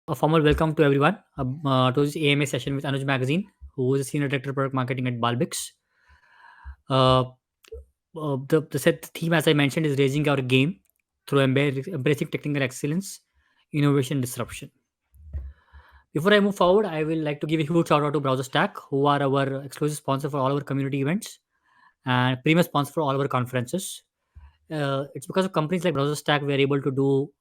A formal welcome to everyone to this AMA session with Anuj Magazine, who is a senior director of product marketing at Balbix. Uh, the set theme, as I mentioned, is raising our game through embracing technical excellence, innovation, disruption. Before I move forward, I will like to give a huge shout out to Browser Stack, who are our exclusive sponsor for all our community events and premium sponsor for all our conferences. It's because of companies like Browser Stack we're able to do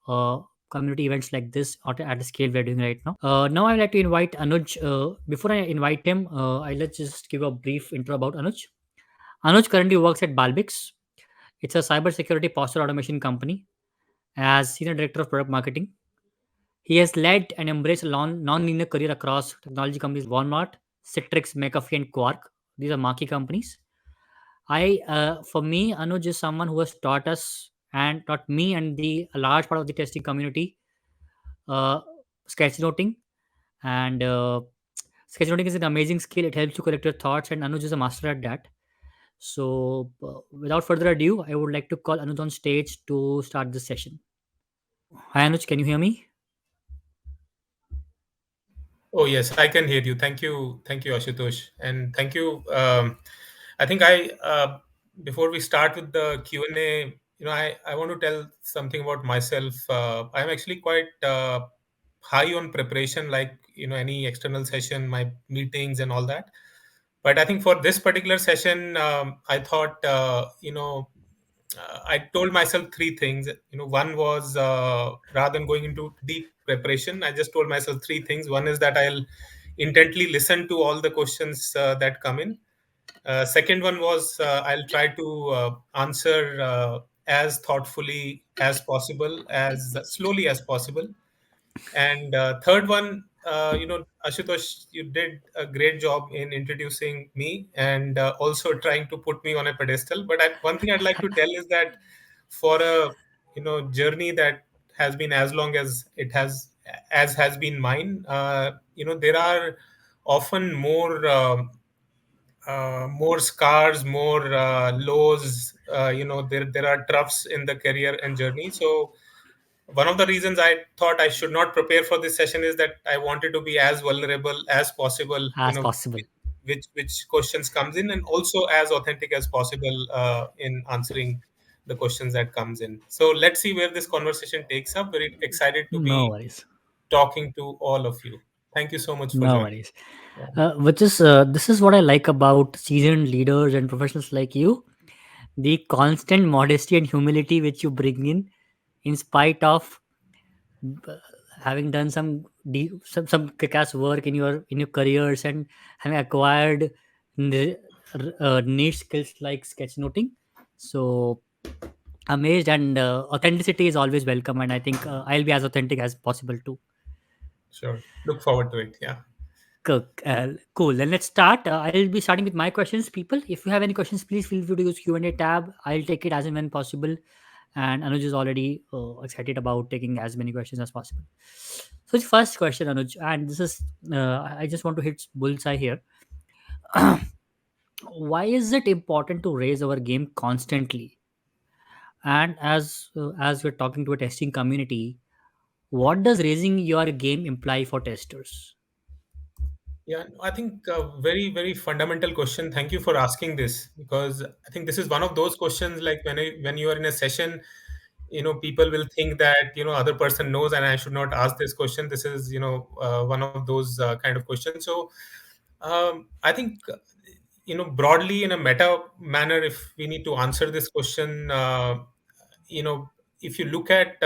community events like this at the scale we're doing right now. Now I'd like to invite Anuj. Before I invite him, I'll just give a brief intro about Anuj. Anuj currently works at Balbix. It's a cybersecurity posture automation company as senior director of product marketing. He has led and embraced a non-linear career across technology companies Walmart, Citrix, McAfee, and Quark. These are marquee companies. For me, Anuj is someone who has taught us and taught me and the a large part of the testing community uh, sketchnoting. And sketchnoting is an amazing skill. It helps you collect your thoughts, and Anuj is a master at that. So, without further ado, I would like to call Anuj on stage to start this session. Hi, Anuj, can you hear me? Oh yes, I can hear you. Thank you, Ashutosh, and thank you. I think I before we start with the Q and A, I want to tell something about myself. I'm actually quite high on preparation, like any external session, my meetings and all that. But I think for this particular session, I thought I told myself three things. One was rather than going into deep preparation, I just told myself three things. One is that I'll intently listen to all the questions that come in. Second one was I'll try to answer as thoughtfully as possible, as slowly as possible. And third one, Ashutosh, you did a great job in introducing me and also trying to put me on a pedestal. But one thing I'd like to tell is that for a journey that has been as long as has been mine, there are often more scars, more lows. There are troughs in the career and journey. So one of the reasons I thought I should not prepare for this session is that I wanted to be as vulnerable as possible. As possible. Which questions comes in, and also as authentic as possible in answering the questions that comes in. So let's see where this conversation takes up. Very excited to No be worries. talking to all of you. Thank you so much for No joining. worries. Yeah. Which is This is what I like about seasoned leaders and professionals like you: the constant modesty and humility which you bring in spite of uh, having done some kick-ass work in your careers and having acquired niche skills like sketchnoting. So amazed, and authenticity is always welcome, and I think I'll be as authentic as possible too. Sure. Look forward to it. Yeah. Cool. Then let's start. I'll be starting with my questions. People, if you have any questions, please feel free to use Q&A tab. I'll take it as and when possible. And Anuj is already excited about taking as many questions as possible. So the first question, Anuj, and this is I just want to hit bullseye here. Why is it important to raise our game constantly? And as we're talking to a testing community, what does raising your game imply for testers? Yeah, I think a very, very fundamental question. Thank you for asking this, because I think this is one of those questions like when you are in a session, people will think that other person knows and I should not ask this question. This is one of those kind of questions. So I think broadly in a meta manner, if we need to answer this question, you know if you look at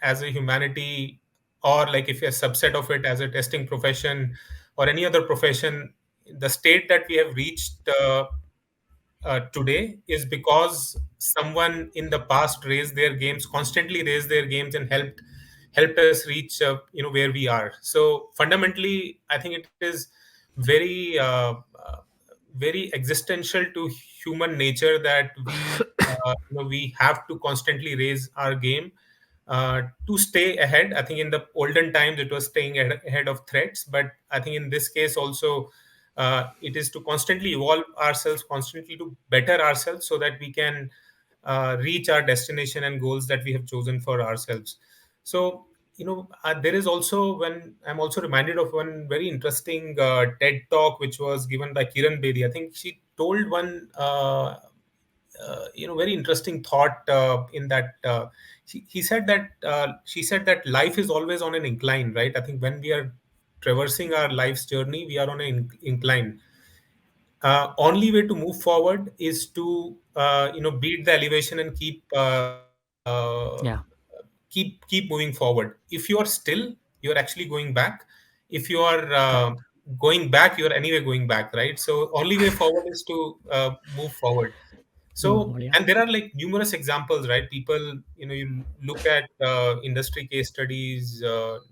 as a humanity, or like if you're a subset of it as a testing profession or any other profession, the state that we have reached today is because someone in the past raised their games, constantly raised their games, and helped us reach where we are. So fundamentally, I think it is very very existential to human nature that we have to constantly raise our game to stay ahead. I think in the olden times it was staying ahead of threats, but I think in this case also it is to constantly evolve ourselves, constantly to better ourselves, so that we can reach our destination and goals that we have chosen for ourselves. So there is also, when I'm also reminded of one very interesting TED talk which was given by Kiran Bedi. I think she told one very interesting thought in that he said that she said that life is always on an incline, right? I think when we are traversing our life's journey, we are on an incline. Only way to move forward is to beat the elevation and Yeah. keep moving forward. If you are still, you're actually going back. If you are Correct. going back, you're anyway going back, right? So only way forward is to move forward. Move So, forward. Yeah. and there are like numerous examples, right? People, you look at industry case studies.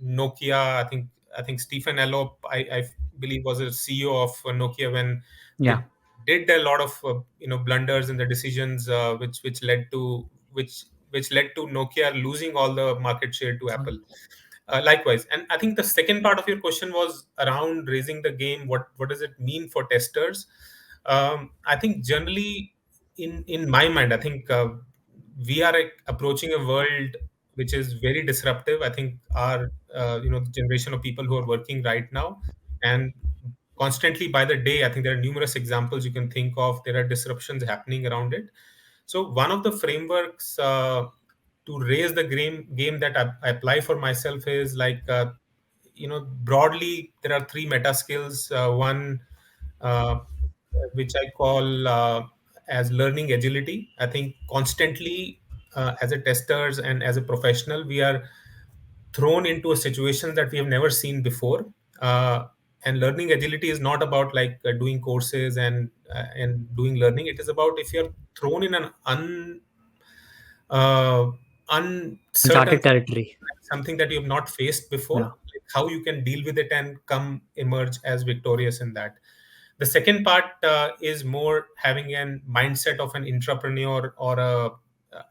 Nokia, I think Stephen Elop, I believe, was a CEO of Nokia when Yeah. they did a lot of blunders in the decisions, which led to which led to Nokia losing all the market share to All- Apple. Likewise, and I think the second part of your question was around raising the game. What does it mean for testers? I think generally, in my mind, I think we are approaching a world which is very disruptive. I think our the generation of people who are working right now, and constantly by the day, I think there are numerous examples you can think of. There are disruptions happening around it. So one of the frameworks to raise the game that I apply for myself is like broadly there are three meta skills. One uh, which I call as learning agility. I think constantly as a testers and as a professional, we are thrown into a situation that we have never seen before. And learning agility is not about like doing courses and doing learning. It is about if you're thrown in an uh, uncertain, Uncharted territory. something that you have not faced before, Yeah. like how you can deal with it and come emerge as victorious in that. The second part is more having an mindset of an entrepreneur or a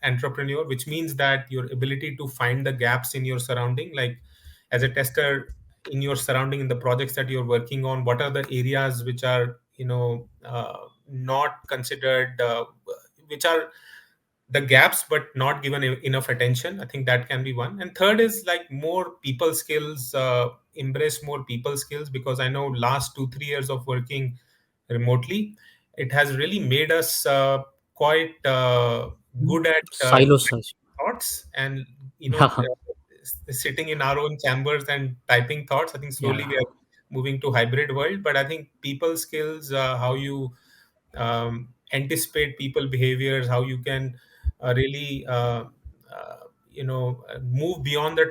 entrepreneur, which means that your ability to find the gaps in your surrounding, like as a tester in your surrounding, in the projects that you're working on, what are the areas which are not considered, which are the gaps but not given enough attention. I think that can be one. And third is like more people skills, embrace more people skills, because I know last 2 3 years of working remotely, it has really made us quite good at Silos. thoughts and Yeah. sitting in our own chambers and typing thoughts. I think slowly Yeah. we are moving to hybrid world, but I think people skills, how you anticipate people behaviors, how you can really move beyond the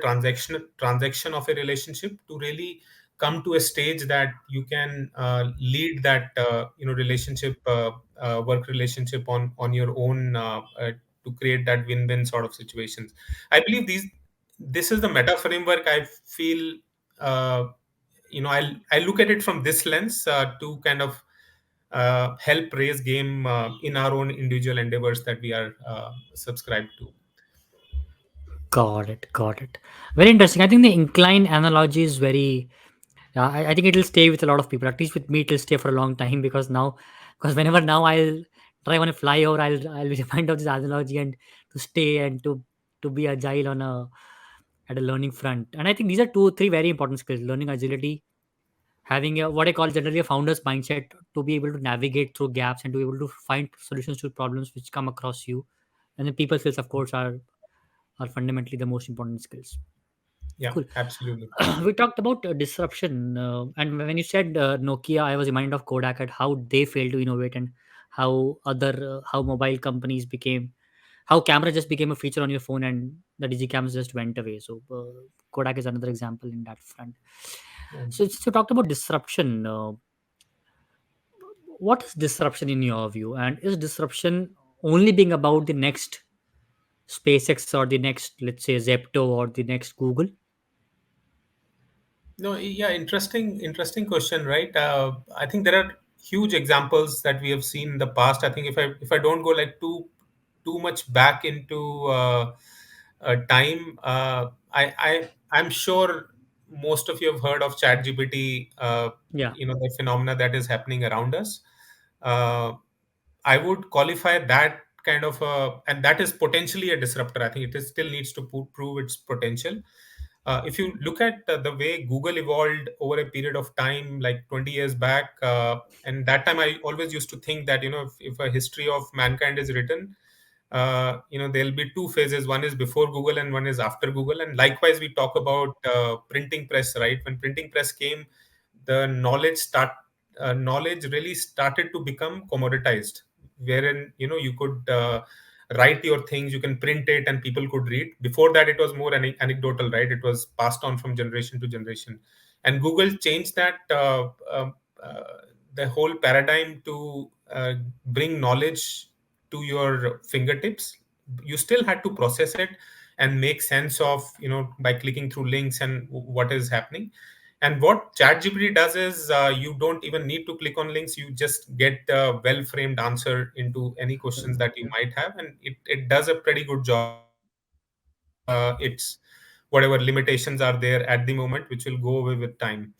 transaction of a relationship to really come to a stage that you can lead that relationship, work relationship on your own, to create that win-win sort of situations. I believe this is the meta framework. I feel uh, I look at it from this lens to kind of help raise game in our own individual endeavors that we are subscribed to. Got it. Got it. Very interesting. I think the incline analogy is very. Yeah, I think it'll stay with a lot of people. At least with me, it'll stay for a long time because now, because whenever now I'll try on a flyover, I'll be reminded of this analogy and to stay and to be agile on a at a learning front. And I think these are two, three very important skills: learning agility, having a what I call generally a founder's mindset to be able to navigate through gaps and to be able to find solutions to problems which come across you. And then people skills, of course, are fundamentally the most important skills. Yeah, Cool. absolutely. We talked about disruption, and when you said Nokia, I was reminded of Kodak and how they failed to innovate, and how mobile companies became, how camera just became a feature on your phone, and the digicams just went away. So Kodak is another example in that front. Yeah. So talked about disruption. What is disruption in your view, and is disruption only being about the next SpaceX or the next, let's say, Zepto or the next Google? No, yeah, interesting question, right? I think there are huge examples that we have seen in the past. I think if I don't go like too much back into time, I'm sure most of you have heard of ChatGPT. Yeah. The phenomena that is happening around us. Uh, I would qualify that kind of and that is potentially a disruptor. I think it is still needs to prove its potential. If you look at the way Google evolved over a period of time, like 20 years back, and that time I always used to think that, if a history of mankind is written, there'll be two phases. One is before Google and one is after Google. And likewise, we talk about printing press, right? When printing press came, the knowledge really started to become commoditized, wherein you could write your things, you can print it, and people could read. Before that, it was more anecdotal, right? It was passed on from generation to generation, and Google changed that the whole paradigm to bring knowledge to your fingertips. You still had to process it and make sense of, by clicking through links and what is happening. And what ChatGPT does is, you don't even need to click on links. You just get a well-framed answer into any questions that you might have, and it does a pretty good job. It's whatever limitations are there at the moment, which will go away with time.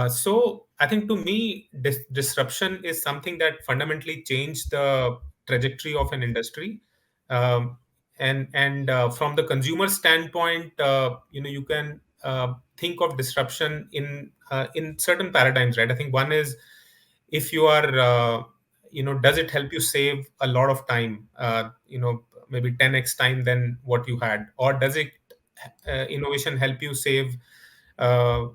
So I think, to me, disruption is something that fundamentally changed the trajectory of an industry. Um, and from the consumer standpoint, you can think of disruption in certain paradigms, right? I think one is, if you are, does it help you save a lot of time? Maybe 10x time than what you had, or does it innovation help you save uh,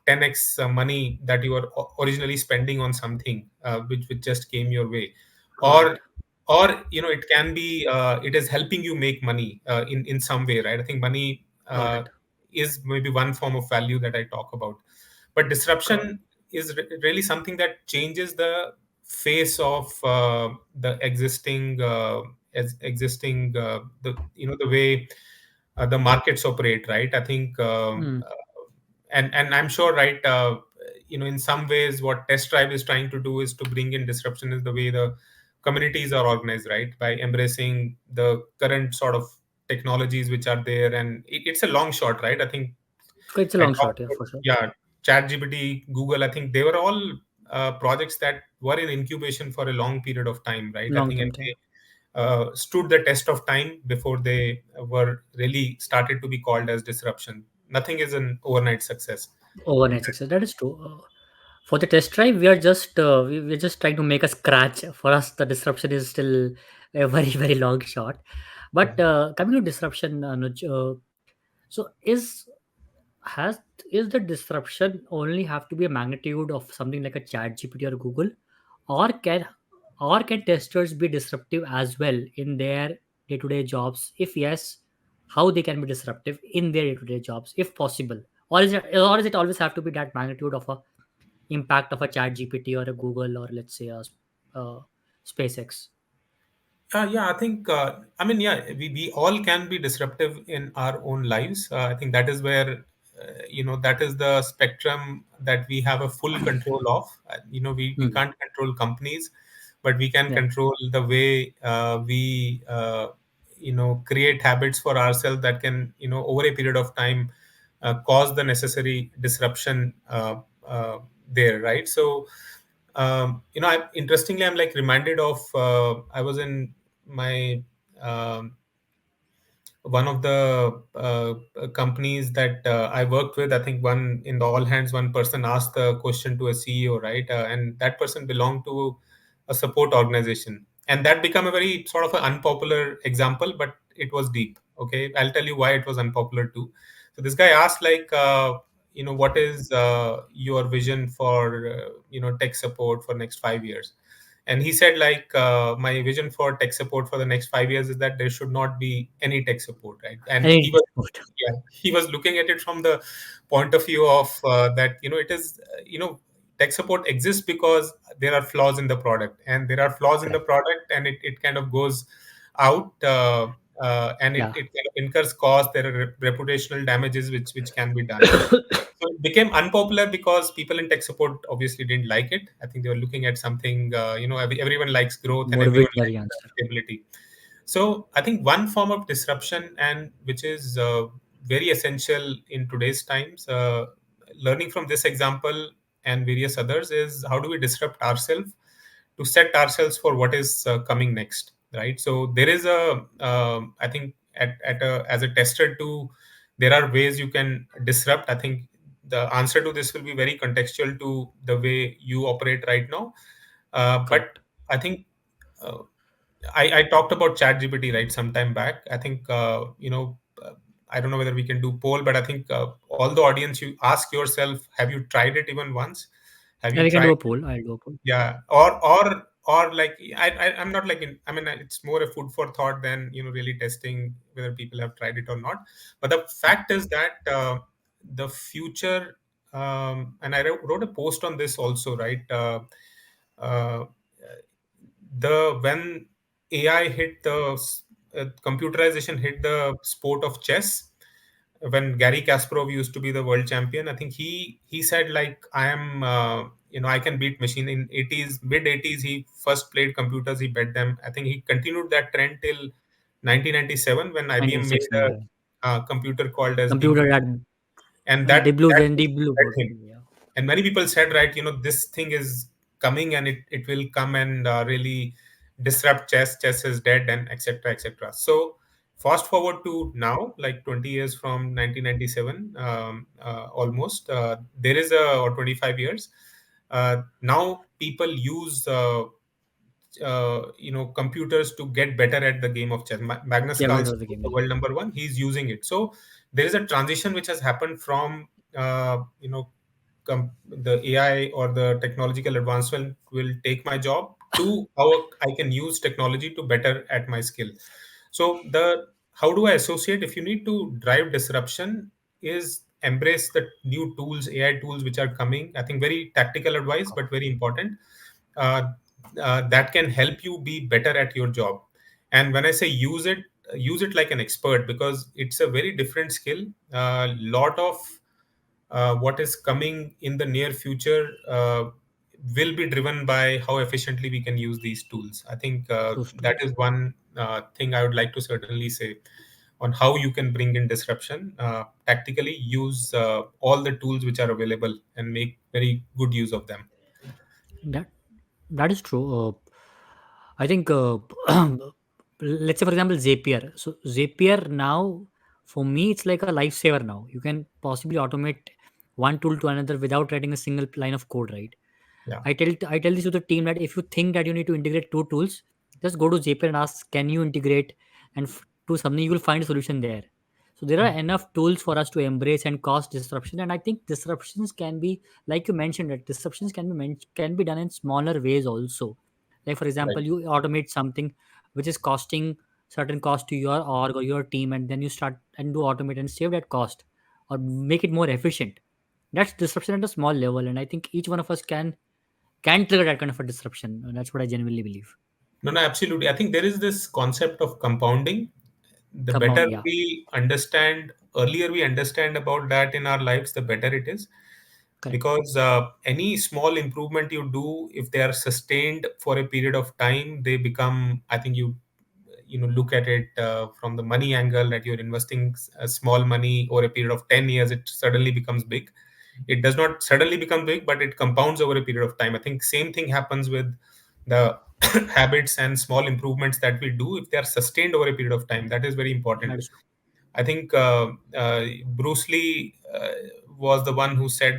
10x money that you were originally spending on something, which just came your way. Got it. Or or it can be, it is helping you make money in some way, right? I think money Got it. is maybe one form of value that I talk about. But Got it. disruption is really something that changes the face of the existing, the way the markets operate, right? I think, Hmm. and I'm sure, right, in some ways, what Test Drive is trying to do is to bring in disruption is the way the communities are organized, right? By embracing the current sort of technologies which are there. And it's a long shot, right? I think It's a I long talked shot, yeah, about, for sure. yeah, ChatGPT, Google. I think they were all projects that were in incubation for a long period of time, right? I Long think, time and time. they stood the test of time before they were really started to be called as disruption. Nothing is an overnight success. Overnight success. That is true. For the test drive, we are just we're just trying to make a scratch. For us, the disruption is still a very very long shot. Yeah. But coming to disruption, Anuj, so has is the disruption only have to be a magnitude of something like a chat GPT or Google, or can testers be disruptive as well in their day-to-day jobs? If yes, how they can be disruptive in their day-to-day jobs if possible? Or is it always have to be that magnitude of a impact of a chat GPT or a Google, or let's say a SpaceX? Yeah, I think, I mean, yeah, we all can be disruptive in our own lives. I think that is where, that is the spectrum that we have a full control of. We Hmm. can't control companies, but we can Yeah. control the way we, create habits for ourselves that can, over a period of time, cause the necessary disruption there, right? So, interestingly, I'm like reminded of, I was in my, um, one of the companies that I worked with. I think one in the all hands, one person asked the question to a CEO, right? And that person belonged to a support organization, and that became a very sort of an unpopular example, but it was deep. Okay, I'll tell you why it was unpopular too. So this guy asked, like, what is your vision for tech support for next 5 years? And he said, like, my vision for tech support for the next 5 years is that there should not be any tech support, right? And he Any was, support. yeah, he was looking at it from the point of view of that, it is, tech support exists because there are flaws in the product, and there are flaws in the Correct. product, and it kind of goes out, and it Yeah. kind of incurs cost. There are reputational damages which can be done. So it became unpopular because people in tech support obviously didn't like it. I think they were looking at something, everyone likes growth and More everyone visionary likes answer. stability. So I think one form of disruption, and which is very essential in today's times, learning from this example and various others, is how do we disrupt ourselves to set ourselves for what is coming next, right? So there is a, I think, as a tester to there are ways you can disrupt. I think the answer to this will be very contextual to the way you operate right now. But Correct. I think uh, I talked about ChatGPT right some time back. I think I don't know whether we can do poll, but I think all the audience, you ask yourself, have you tried it even once? Have Yeah, you we can do tried? a poll. I'll do a poll. Yeah, or like I'm not like I mean, it's more a food for thought than really testing whether people have tried it or not. But the fact is that the future, and I wrote a post on this also, right? Uh, the when AI hit computerization hit the sport of chess, when Gary Kasparov used to be the world champion, I think he said like I am I can beat machine. In 80s, mid 80s, he first played computers, he bet them. I think he continued that trend till 1997 when IBM made 1969. Yeah. a computer called as Deep Computer Blue, that and Deep Blue, that then Deep Blue bet got him. it. Yeah. And many people said, right, this thing is coming and it will come and really disrupt chess is dead, and etc etc. So fast forward to now, like 20 years from 1997, almost, there is a or 25 years, now people use computers to get better at the game of chess. Magnus Yeah, better Carlsen, of the game. the Yeah. world number one, he's using it. So there is a transition which has happened from the AI or the technological advancement will take my job to how I can use technology to better at my skill. So the how do I associate? If you need to drive disruption, is embrace the new tools, AI tools which are coming. I think very tactical advice, but very important. Uh, that can help you be better at your job. And when I say use it like an expert, because it's a very different skill. Lot of what is coming in the near future will be driven by how efficiently we can use these tools. I think Those that tools. is one thing I would like to certainly say on how you can bring in disruption. Tactically use all the tools which are available and make very good use of them. That that is true. I think, let's say for example Zapier. So Zapier now, for me, it's like a lifesaver. Now you can possibly automate one tool to another without writing a single line of code. Right. Yeah, I tell this to the team that if you think that you need to integrate two tools, just go to Zapier and ask, can you integrate and do something? You will find a solution there. So there are enough tools for us to embrace and cause disruption. And I think disruptions can be, like you mentioned, that disruptions can be done in smaller ways also. Like for right. example, you automate something which is costing certain cost to your org or your team, and then you start and do automate and save that cost or make it more efficient. That's disruption at a small level, and I think each one of us can trigger that kind of a disruption. And that's what I genuinely believe. No, no, absolutely. I think there is this concept of compounding. The better Compound, yeah, we understand, earlier we understand about that in our lives, the better it is. correct. Because any small improvement you do, if they are sustained for a period of time, they become, I think look at it from the money angle, that you're investing small money over a period of 10 years, it suddenly becomes big. It does not suddenly become big, but it compounds over a period of time. I think same thing happens with the habits and small improvements that we do. If they are sustained over a period of time, that is very important. That is true. I think Bruce Lee was the one who said,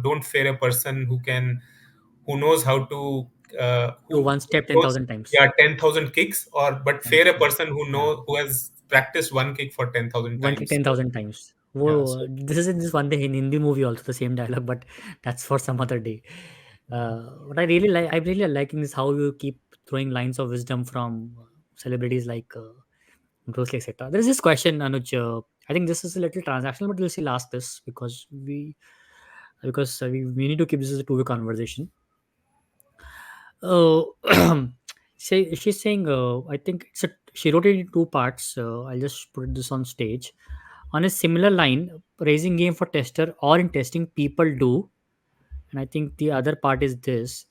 don't fear a person who knows how to Do who one step ten goes, thousand times. yeah, 10,000 kicks, or but And fear a person yeah, who has practiced one kick for 10,000 one kick times. ten So, thousand times. yeah, Whoa, so this is in this one thing in Hindi movie also the same dialogue, but that's for some other day. What I really liking is how you keep throwing lines of wisdom from celebrities like Bruce Lee, etc. There is this question, Anuj. I think this is a little transactional, but we'll still ask this because we need to keep this as a two-way conversation. Uh, she's saying, I think she wrote it in two parts. I'll just put this on stage. On a similar line, raising game for tester or in testing, people do. And I think the other part is this: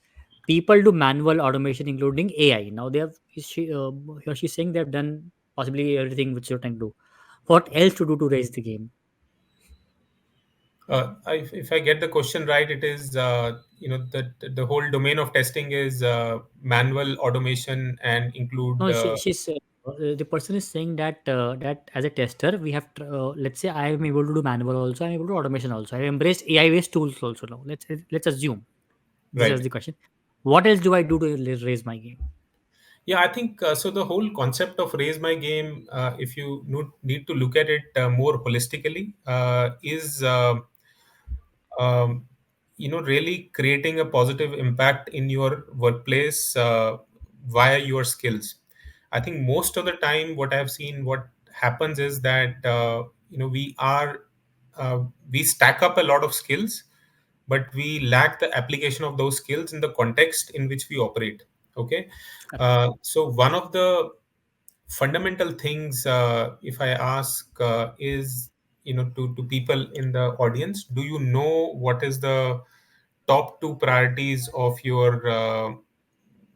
people do manual automation, including AI. Now they have, here she's saying they've done possibly everything which you're trying to do. What else to do to raise the game? if I get the question right, it is the whole domain of testing is manual automation and include No, she's saying the person is saying that as a tester, we have let's say I am able to do manual also, I'm able to do automation also. I embraced AI based tools also now. Let's assume this is Right. the question. What else do I do to raise my game? Yeah, I think so. The whole concept of raise my game, if you need to look at it more holistically, is really creating a positive impact in your workplace via your skills. I think most of the time, what I've seen, what happens is that uh, we stack up a lot of skills, but we lack the application of those skills in the context in which we operate. Okay, Correct. so one of the fundamental things, if I ask, is to people in the audience, do you know what is the top two priorities of your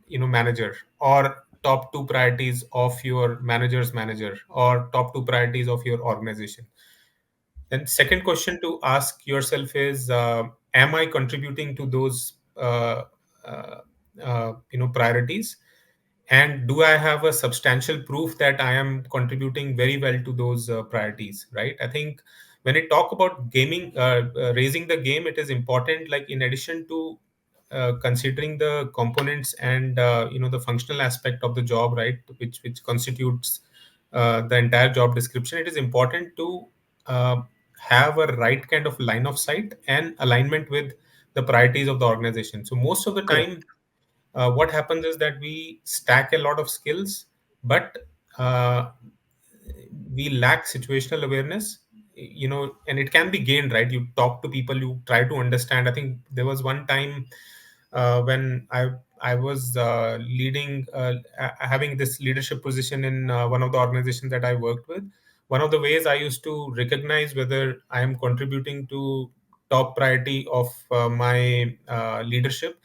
manager, or top two priorities of your manager's manager, or top two priorities of your organization? Then second question to ask yourself is, am I contributing to those priorities? And do I have a substantial proof that I am contributing very well to those priorities, right? I think when I talk about gaming, raising the game, it is important, like in addition to considering the components and the functional aspect of the job, right, which constitutes the entire job description. It is important to uh, have a right kind of line of sight and alignment with the priorities of the organization. So most of the time, Correct. what happens is that we stack a lot of skills, but uh, we lack situational awareness, and it can be gained, right? You talk to people, you try to understand. I think there was one time when I was leading, having this leadership position in one of the organizations that I worked with. One of the ways I used to recognize whether I am contributing to top priority of my leadership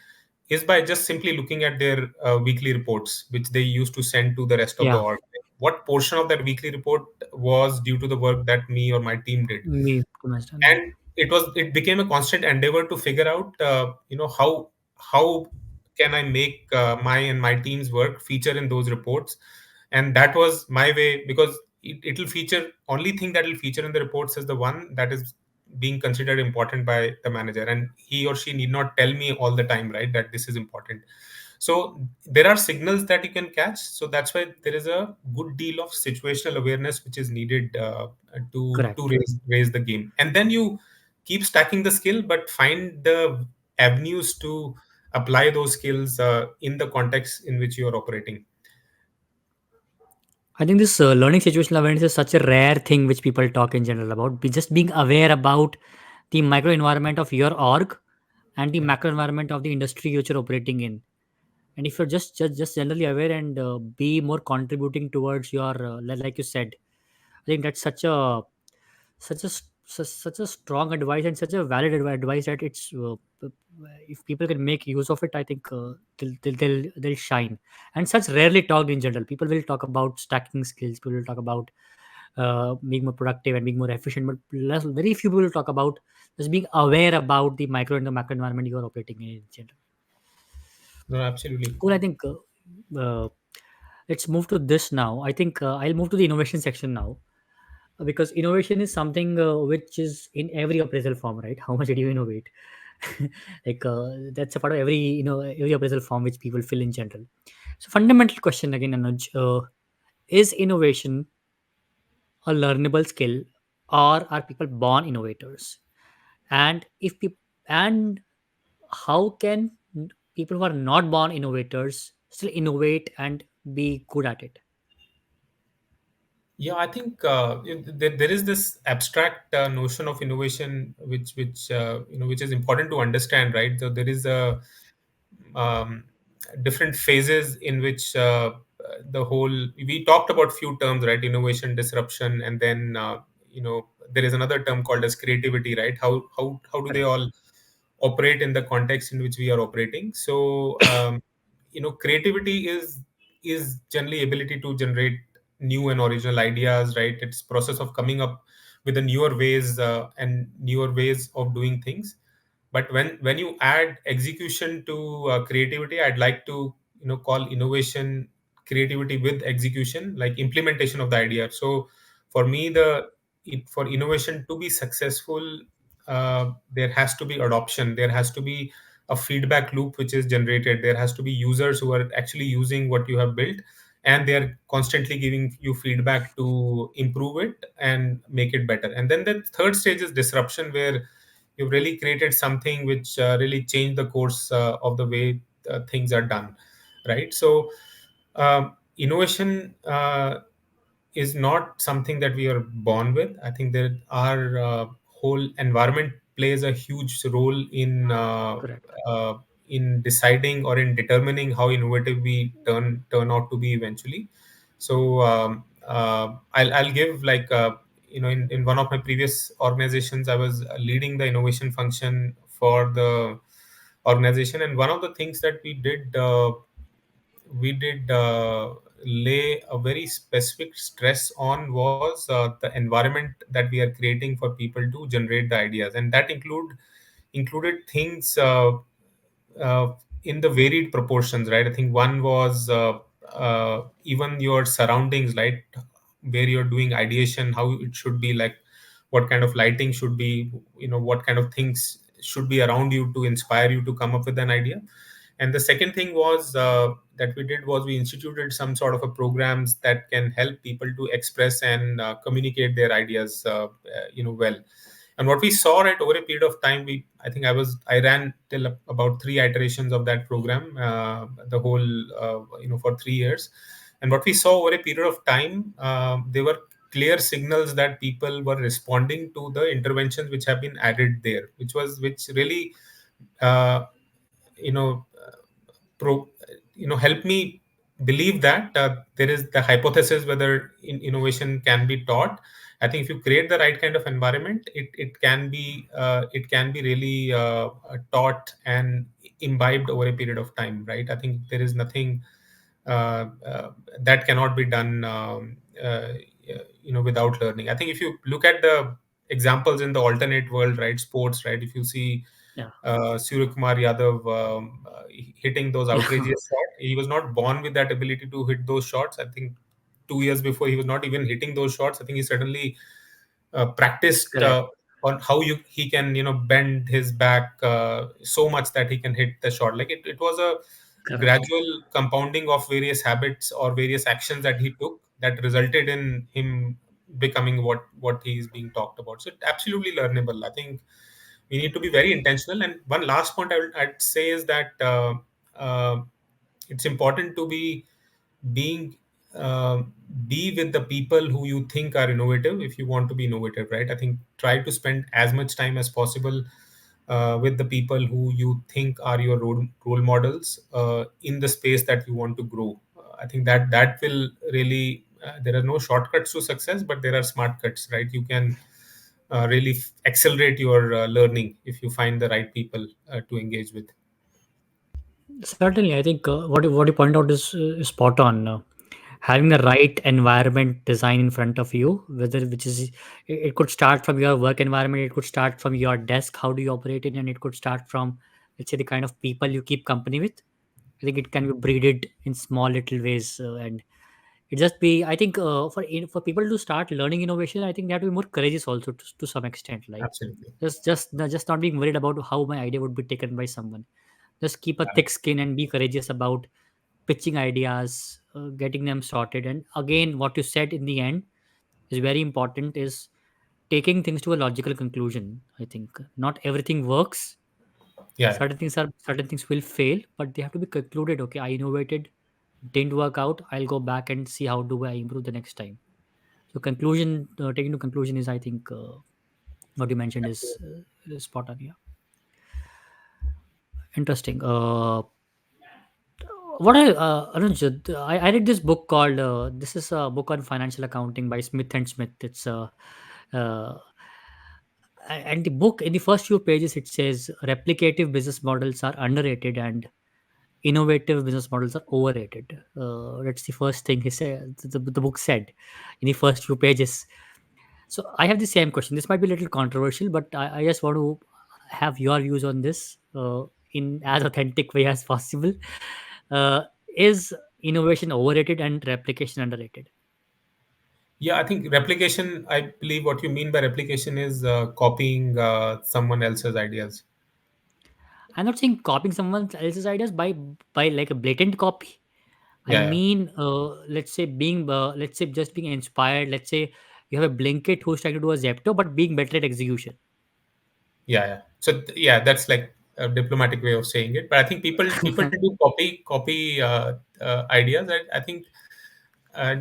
is by just simply looking at their weekly reports, which they used to send to the rest of the Yeah. org. What portion of that weekly report was due to the work that me or my team did? Me to understand. Yeah. And it became a constant endeavor to figure out, how can I make my team's work feature in those reports. And that was my way, because it'll feature, only thing that will feature in the reports is the one that is being considered important by the manager, and he or she need not tell me all the time, right, that this is important. So there are signals that you can catch. So that's why there is a good deal of situational awareness which is needed to Correct. raise the game. And then you keep stacking the skill, but find the avenues to apply those skills in the context in which you are operating. I think this learning situational awareness is such a rare thing which people talk in general about. Just being aware about the micro environment of your org and the Yeah. macro environment of the industry which you're operating in. And if you're just generally aware and be more contributing towards your, like you said, I think that's such a strong advice and such a valid advice that it's if people can make use of it, I think they'll shine. And such rarely talked in general. People will talk about stacking skills, people will talk about being more productive and being more efficient, but very few people will talk about just being aware about the micro and the macro environment you're operating in general. No, absolutely. Cool. I think uh, let's move to this now. I think I'll move to the innovation section now, because innovation is something which is in every appraisal form, right? How much did you innovate? Like that's a part of every appraisal form which people fill in general. So fundamental question again, Anuj, is innovation a learnable skill, or are people born innovators? And if people, and how can people who are not born innovators still innovate and be good at it? Yeah, I think there is this abstract notion of innovation, which is important to understand, right? So there is a um, different phases in which the whole, we talked about few terms, right? Innovation, disruption, and then there is another term called as creativity, right? How do they Correct. all operate in the context in which we are operating? So creativity is generally ability to generate new and original ideas, right? It's process of coming up with the newer ways and newer ways of doing things. But when you add execution to creativity, I'd like to call innovation creativity with execution, like implementation of the idea. So for me, for innovation to be successful, there has to be adoption, there has to be a feedback loop which is generated, there has to be users who are actually using what you have built, and they're constantly giving you feedback to improve it and make it better. And then the third stage is disruption, where you've really created something which really changed the course of the way things are done, right? So innovation is not something that we are born with. I think that our whole environment plays a huge role Correct. uh, in deciding or in determining how innovative we turn out to be eventually. So I'll give like in one of my previous organizations, I was leading the innovation function for the organization, and one of the things that we did lay a very specific stress on was the environment that we are creating for people to generate the ideas, and that included things in the varied proportions, right? I think one was even your surroundings, right? Where you're doing ideation, how it should be, like what kind of lighting should be, what kind of things should be around you to inspire you to come up with an idea. And the second thing was that we did was we instituted some sort of a programs that can help people to express and communicate their ideas, well. And what we saw, right, over a period of time, I ran till about three iterations of that program, the whole, for 3 years. And what we saw over a period of time, there were clear signals that people were responding to the interventions which have been added there, which really, uh, you know, pro, help me believe that there is the hypothesis whether innovation can be taught. I think if you create the right kind of environment, it can be really taught and imbibed over a period of time, right? I think there is nothing that cannot be done, without learning. I think if you look at the examples in the alternate world, right, sports, right, if you see Yeah. Surya Kumar Yadav hitting those Yeah. outrageous shots. He was not born with that ability to hit those shots. I think 2 years before he was not even hitting those shots. I think he suddenly practiced Correct. on how he can bend his back so much that he can hit the shot. Like it was a Correct. gradual compounding of various habits or various actions that he took that resulted in him becoming what he is being talked about. So absolutely learnable. I think we need to be very intentional. And one last point I'd say is that uh, it's important to being uh, be with the people who you think are innovative if you want to be innovative, right? I think try to spend as much time as possible with the people who you think are your role models in the space that you want to grow. I think that will really, there are no shortcuts to success, but there are smart cuts, right? You can really accelerate your learning if you find the right people to engage with. Certainly, I think what you point out is spot on. Having the right environment design in front of you, whether which is it could start from your work environment, it could start from your desk, how do you operate it, and it could start from, let's say, the kind of people you keep company with. I think it can be breeded in small little ways, and it just be. I think for people to start learning innovation, I think they have to be more courageous also to some extent. Like Absolutely. just not being worried about how my idea would be taken by someone. Just keep a thick skin and be courageous about pitching ideas, getting them sorted. And again, what you said in the end is very important: is taking things to a logical conclusion. I think not everything works. Yeah, Certain things will fail, but they have to be concluded. Okay, I innovated, didn't work out. I'll go back and see how do I improve the next time. So conclusion, taking to conclusion is, I think, what you mentioned is spot on. Yeah, interesting. What Anuj, I read this book called this is a book on financial accounting by Smith and Smith. It's uh, and the book, in the first few pages, it says replicative business models are underrated and innovative business models are overrated. That's the first thing he said. The book said in the first few pages. So I have the same question. This might be a little controversial, but I just want to have your views on this in as authentic way as possible. Uh, is Innovation overrated and replication underrated. Yeah, I think replication, I believe what you mean by replication is copying someone else's ideas. I'm not saying copying someone else's ideas by like a blatant copy. I Yeah, yeah, mean, let's say let's say just being inspired. Let's say you have a Blinkit who's trying to do a Zepto, but being better at execution. yeah, yeah. So yeah, that's like a diplomatic way of saying it. But I think people do copy ideas. I think uh,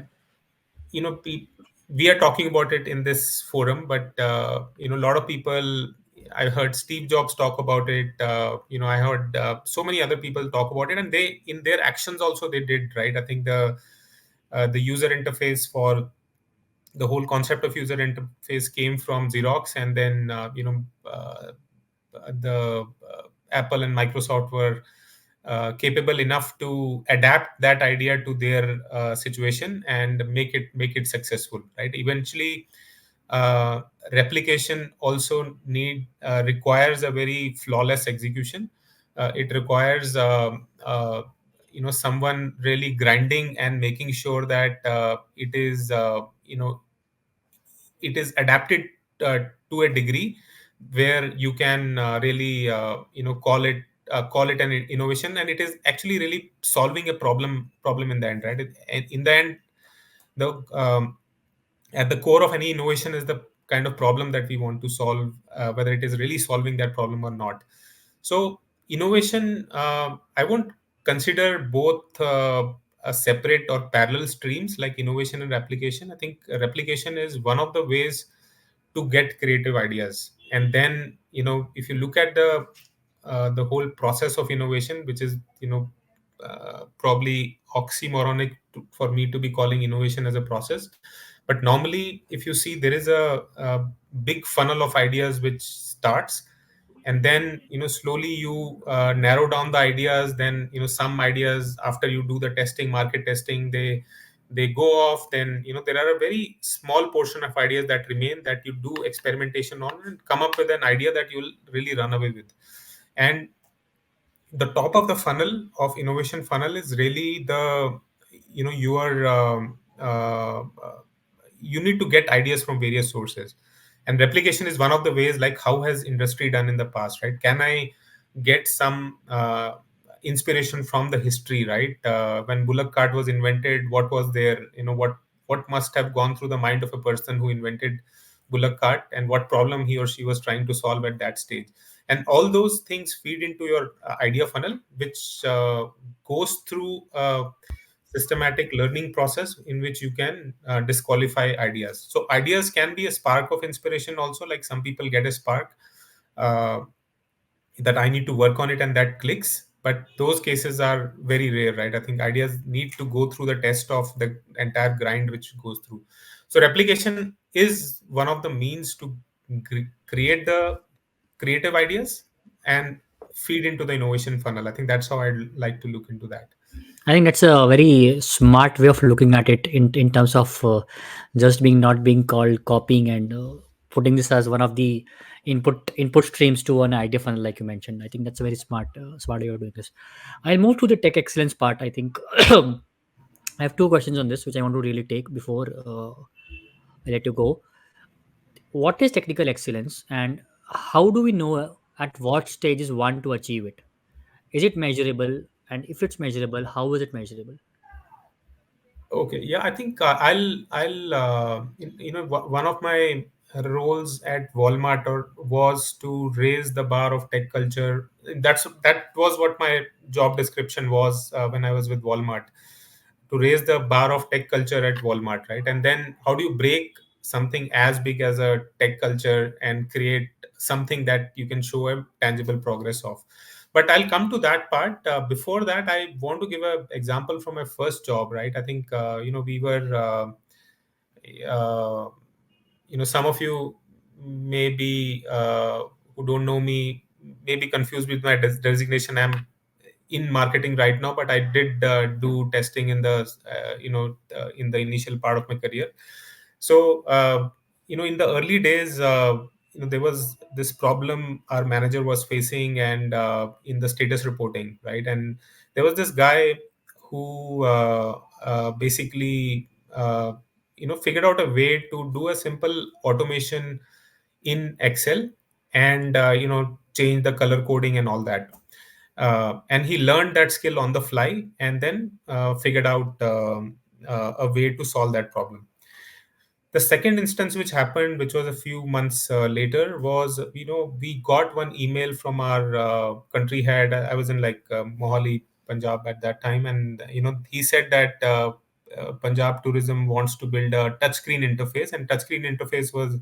we are talking about it in this forum, but a lot of people. I heard Steve Jobs talk about it. I heard so many other people talk about it, and they in their actions also they did right. I think the user interface for the whole concept of user interface came from Xerox, and then the Apple and Microsoft were capable enough to adapt that idea to their situation and make it successful. Right. Eventually, uh, replication also requires a very flawless execution. It requires someone really grinding and making sure that it is adapted uh, to a degree where you can really call it an innovation, and it is actually really solving a problem in the end, right? In the end, the at the core of any innovation is the kind of problem that we want to solve, whether it is really solving that problem or not. So innovation, I won't consider both a separate or parallel streams like innovation and replication. I think replication is one of the ways to get creative ideas. And then, if you look at the whole process of innovation, which is, probably oxymoronic for me to be calling innovation as a process. But normally, if you see, there is a big funnel of ideas which starts, and then slowly you narrow down the ideas. Then some ideas, after you do the testing, market testing, they go off. Then there are a very small portion of ideas that remain, that you do experimentation on and come up with an idea that you'll really run away with. And the top of the funnel of innovation funnel is really the your you need to get ideas from various sources. And replication is one of the ways, like how has industry done in the past, right? Can I get some inspiration from the history, right? When bullock cart was invented, what was there, what must have gone through the mind of a person who invented bullock cart, and what problem he or she was trying to solve at that stage. And all those things feed into your idea funnel, which goes through a systematic learning process in which you can disqualify ideas. So ideas can be a spark of inspiration also, like some people get a spark uh, that I need to work on it and that clicks. But those cases are very rare, right? I think ideas need to go through the test of the entire grind which goes through. So replication is one of the means to create the creative ideas and feed into the innovation funnel. I think that's how I'd like to look into that. I think that's a very smart way of looking at it in terms of just being not being called copying and putting this as one of the input streams to an idea funnel, like you mentioned. I think that's a very smart way of doing this. I'll move to the tech excellence part. I think I have two questions on this, which I want to really take before I let you go. What is technical excellence, and how do we know at what stage is one to achieve it? Is it measurable? And if it's measurable, how is it measurable? Okay, yeah, I think one of my roles at Walmart was to raise the bar of tech culture. That was what my job description was when I was with Walmart, to raise the bar of tech culture at Walmart, right? And then how do you break something as big as a tech culture and create something that you can show a tangible progress of? But I'll come to that part. Before that, I want to give an example from my first job, right? I think we were uh, some of you maybe who don't know me may be confused with my designation. I'm in marketing right now, but I did do testing in the initial part of my career. So in the early days, there was this problem our manager was facing, and in the status reporting, right? And there was this guy who basically figured out a way to do a simple automation in Excel, and change the color coding and all that. And he learned that skill on the fly, and then figured out a way to solve that problem. The second instance which happened, which was a few months later, was, we got one email from our country head. I was in like Mohali, Punjab at that time, and he said that Punjab tourism wants to build a touchscreen interface, and touchscreen interface was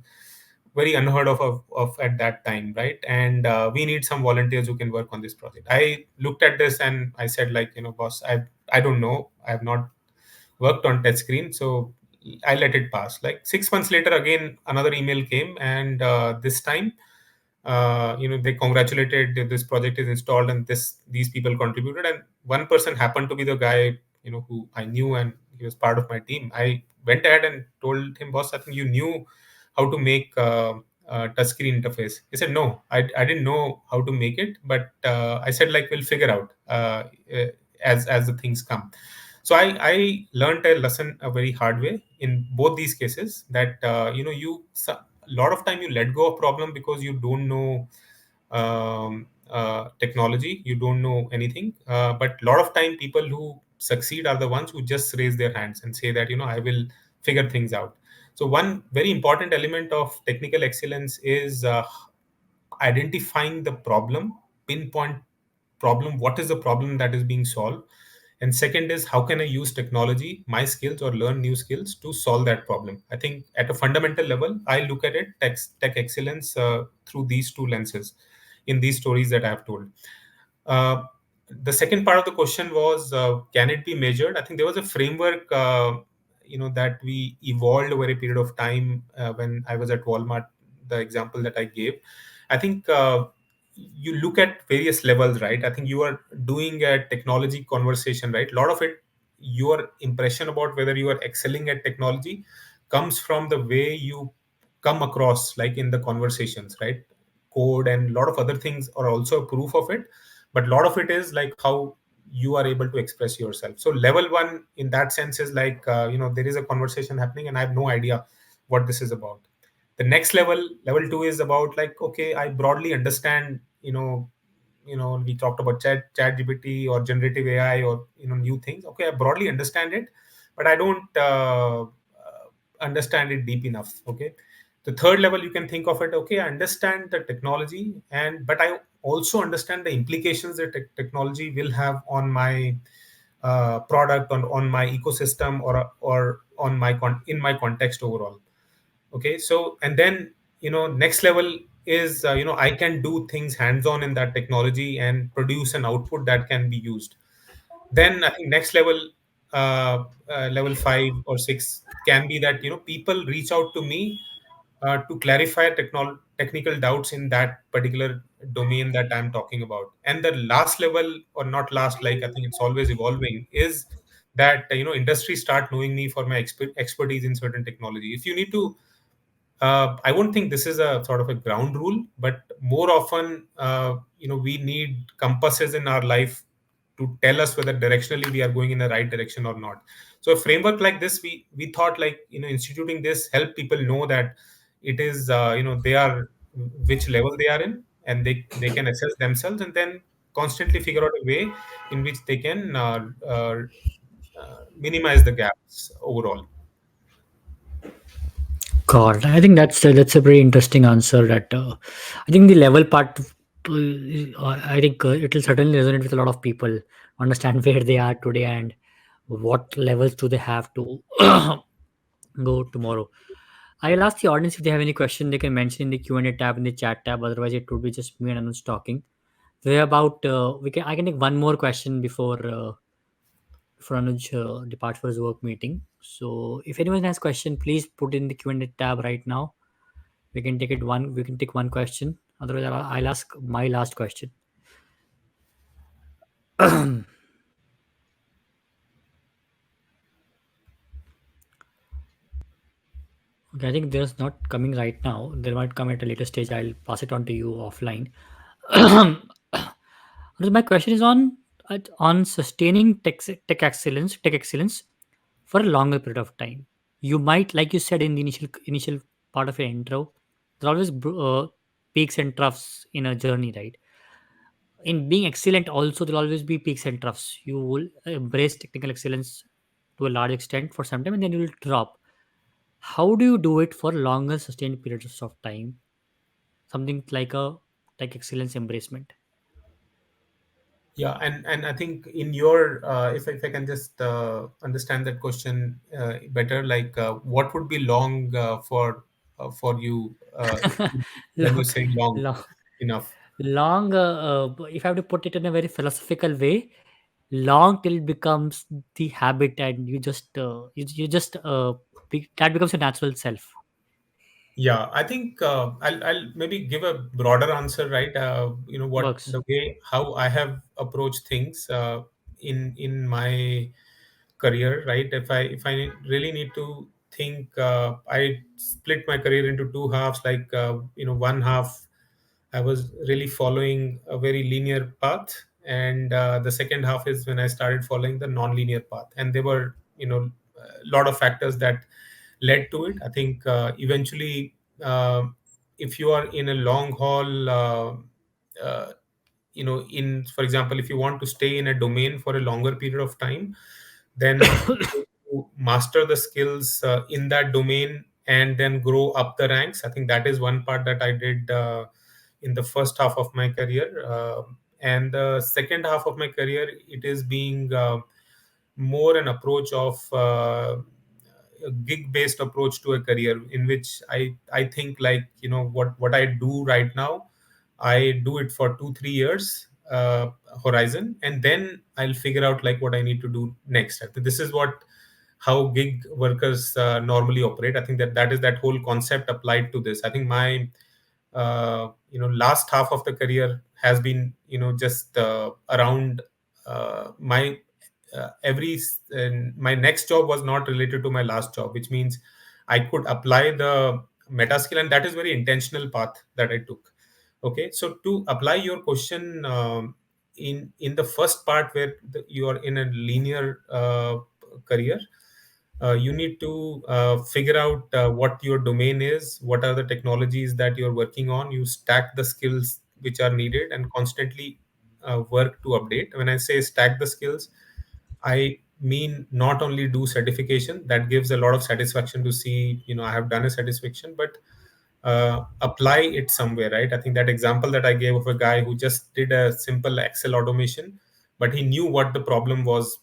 very unheard of at that time, right? And we need some volunteers who can work on this project. I looked at this and I said, like, boss, I don't know, I have not worked on touchscreen, so I let it pass. Like 6 months later, again another email came, and this time, they congratulated that this project is installed and these people contributed, and one person happened to be the guy who I knew, and he was part of my team. I went ahead and told him, boss, I think you knew how to make a touchscreen interface. He said, no, I didn't know how to make it, but I said, like, we'll figure out as the things come. So I learned a lesson a very hard way in both these cases, that a lot of time you let go of problem because you don't know technology, you don't know anything. But a lot of time people who succeed are the ones who just raise their hands and say that I will figure things out. So one very important element of technical excellence is identifying the problem, pinpoint problem, what is the problem that is being solved, and second is how can I use technology, my skills, or learn new skills to solve that problem. I think at a fundamental level, I look at it, tech excellence, through these two lenses in these stories that I have told. uh, the second part of the question was, can it be measured? I think there was a framework that we evolved over a period of time when I was at Walmart, the example that I gave. I think you look at various levels, right? I think you are doing a technology conversation, right? A lot of it, your impression about whether you are excelling at technology comes from the way you come across, like in the conversations, right? Code and a lot of other things are also a proof of it, but a lot of it is like how you are able to express yourself. So level one in that sense is like, there is a conversation happening and I have no idea what this is about. The next level two, is about like, okay, I broadly understand, we talked about chat gpt or generative AI, or new things. Okay, I broadly understand it, but I don't understand it deep enough. Okay. The third level, you can think of it, okay, I understand the technology, and but I also understand the implications that technology will have on my product, on my ecosystem, or on my in my context overall. Okay. So, and then next level is, I can do things hands on in that technology and produce an output that can be used. Then I think next level, level 5 or 6, can be that people reach out to me to clarify technical doubts in that particular domain that I'm talking about. And the last level, or not last, like, I think it's always evolving, is that industry start knowing me for my expertise in certain technology. If you need to, I won't think this is a sort of a ground rule, but more often, we need compasses in our life to tell us whether directionally we are going in the right direction or not. So a framework like this, we thought, like, instituting this help people know that it is, they are, which level they are in, and they can assess themselves, and then constantly figure out a way in which they can minimize the gaps overall. God, I think that's a very interesting answer. That I think the level part, I think it will certainly resonate with a lot of people. Understand where they are today and what levels do they have to go tomorrow. I'll ask the audience if they have any question. They can mention in the Q&A tab, in the chat tab. Otherwise, it would be just me and Anuj talking. We're about we can I can take one more question before Anuj departs for his work meeting. So if anyone has question, please put in the Q&A tab right now. We can take it one. We can take one question. Otherwise, I'll ask my last question. Okay, I think there's not coming right now. There might come at a later stage. I'll pass it on to you offline. My question is on. on sustaining tech excellence for a longer period of time. You might, like you said in the initial part of your intro, there's always peaks and troughs in a journey, right? In being excellent, also there'll always be peaks and troughs. You will embrace technical excellence to a large extent for some time, and then you will drop. How do you do it for longer sustained periods of time? Something like a tech excellence embracement. Yeah, and I think in your if I can just understand that question better, like what would be long for you when you long, say long long, enough? long. If I have to put it in a very philosophical way, long till it becomes the habit, and you just that becomes your natural self. Yeah, I think I'll maybe give a broader answer, right? What Works. the way how I have approached things in my career, right? If I really need to think, I split my career into two halves. Like one half I was really following a very linear path, and the second half is when I started following the non-linear path, and there were a lot of factors that led to it. I think eventually, if you are in a long haul, uh, in for example, if you want to stay in a domain for a longer period of time, then to master the skills in that domain and then grow up the ranks. I think that is one part that I did in the first half of my career. And the second half of my career, it is being more an approach of a gig based approach to a career, in which I think, like what I do right now, I do it for 2 3 years horizon, and then I'll figure out like what I need to do next. I think this is what how gig workers normally operate. I think that is that whole concept applied to this. I think my last half of the career has been just around my every my next job was not related to my last job, which means I could apply the meta skill, and that is very intentional path that I took. Okay, so to apply your question, in the first part where you are in a linear career, you need to figure out what your domain is, what are the technologies that you're working on. You stack the skills which are needed and constantly work to update. When I say stack the skills, I mean not only do certification that gives a lot of satisfaction to see, I have done a satisfaction, but apply it somewhere, right? I think that example that I gave of a guy who just did a simple Excel automation, but he knew what the problem was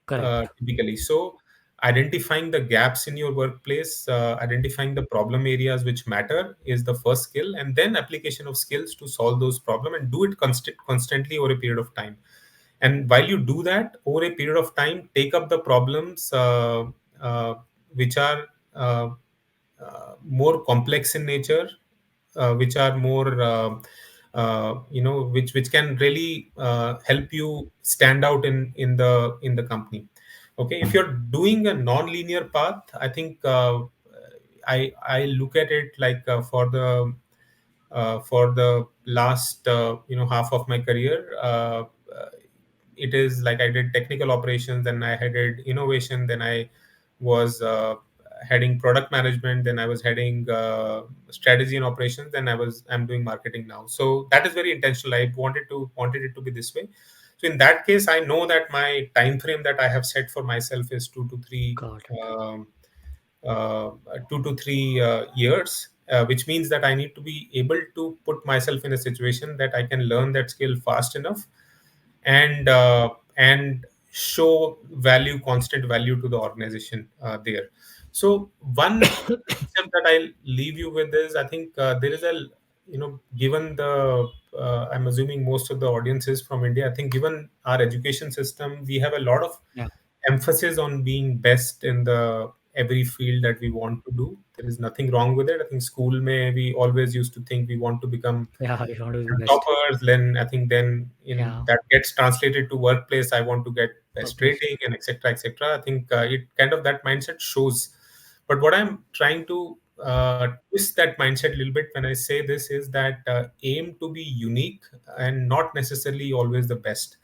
Correct. typically. So, identifying the gaps in your workplace, identifying the problem areas which matter is the first skill, and then application of skills to solve those problems and do it constantly over a period of time. And while you do that over a period of time, take up the problems uh, which are more complex in nature, which are more which can really help you stand out in the company. Okay, if you're doing a non-linear path, I think I look at it like for the last half of my career, it is like I did technical operations, then I headed innovation, then I was heading product management, then I was heading strategy and operations, then I'm doing marketing now. So that is very intentional. I wanted it to be this way. So in that case, I know that my time frame that I have set for myself is Got it. um, 2 to 3 years, which means that I need to be able to put myself in a situation that I can learn that skill fast enough, and show constant value to the organization there. So one concept that I'll leave you with is, I think there is a given the I'm assuming most of the audience is from India. I think given our education system, we have a lot of Yeah. emphasis on being best in the every field that we want to do. There is nothing wrong with it. I think school may we always used to think we want to become Yeah. You want to be the best. toppers. Then I think then in Yeah. that gets translated to workplace. I want to get best Workplace. rating and etc. etc. I think it kind of that mindset shows. But what I'm trying to twist that mindset a little bit when I say this is that aim to be unique and not necessarily always the best.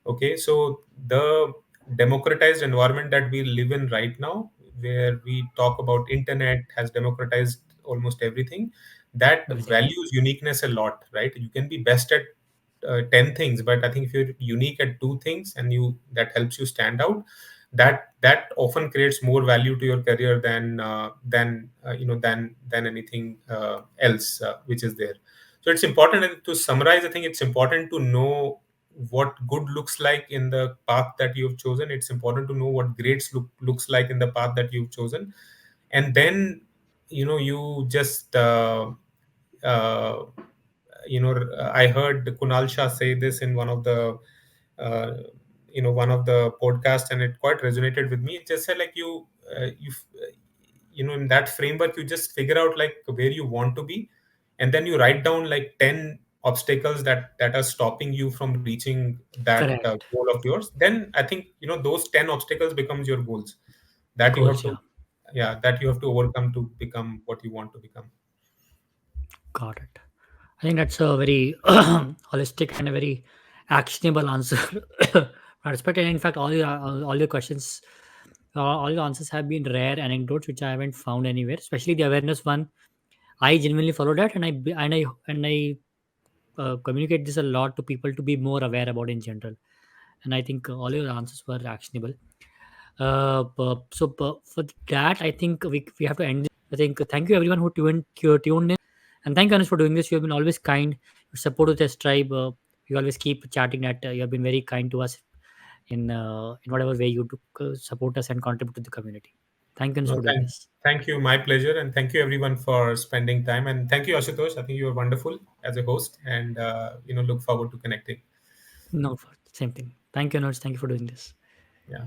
Okay, so the democratized environment that we live in right now, where we talk about internet has democratized almost everything, that Everything. values uniqueness a lot, right? You can be best at 10 things, but I think if you're unique at two things and you that helps you stand out, that often creates more value to your career than anything else which is there. So it's important, and to summarize, I think it's important to know what good looks like in the path that you've chosen. It's important to know what looks like in the path that you've chosen. And then, you just uh, I heard Kunal Shah say this in uh, one of the podcasts, and it quite resonated with me. It just said, like, in that framework, you just figure out like where you want to be, and then you write down like 10 obstacles that are stopping you from reaching that Correct. goal of yours. Then I think, those 10 obstacles becomes your goals that you have Goals, to, yeah. yeah, that you have to overcome to become what you want to become. Got it. I think that's a very holistic and a very actionable answer. I respect it. In fact, all your questions, all your answers have been rare anecdotes which I haven't found anywhere. Especially the awareness one, I genuinely follow that, and I communicate this a lot to people to be more aware about in general. And I think all your answers were actionable. For that, I think we have to end. I think thank you everyone who tuned in, and thank you Anush for doing this. You have been always kind. Your support with this tribe. You always keep chatting that you have been very kind to us in whatever way you do, support us and contribute to the community. Thank you Anush No, for doing this. thank you. My pleasure. And thank you everyone for spending time. And thank you, Ashutosh. I think you were wonderful as a host, and, look forward to connecting. No, same thing. Thank you Anush. Thank you for doing this. Yeah.